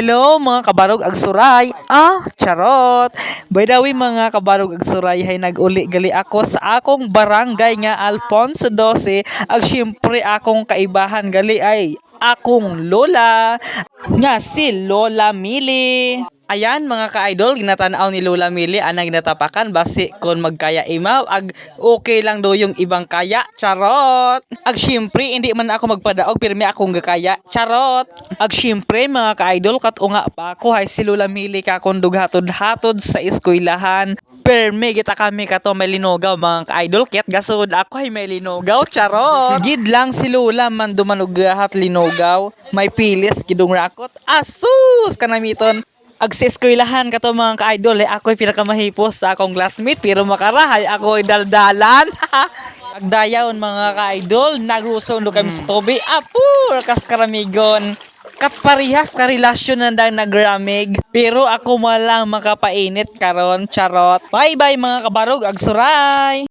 Hello mga kabarog agsuray. Charot. By the way mga kabarog agsuray hay nag-uli gali ako sa akong barangay nga Alfonso 12 ag syempre akong kaibahan gali ay akong lola nga si Lola Mili. Ayan mga ka-idol, ginatanaw ni Lola Mili anang ginatapakan basi kung magkaya imaw ag okay lang do yung ibang kaya. Charot. Ag syempre hindi man ako magpadaog pirmi akong gakaya. Charot. Ag syempre mga ka-idol katunga pa ako hay si Lola Mili ka kung dughatod-hatod sa eskwelahan. Perme kita kami kato may linugaw mga ka-idol ket gasod ako hay may linugaw. Charot. Gid lang si Lola man dumanugahat linugaw. May pilis gidong rakot. Asus kanamiton. Ag sa eskwelahan kato mga ka-idol ako'y pinakamahipos sa akong classmate pero makarahay ako'y daldalan. Agdayaon mga ka-idol nagruson do kami sa tobi kas karamigon kat parihas ka relasyon na nagramig pero ako malang makapainit karon. Charot. Bye bye mga kabarog agsuray.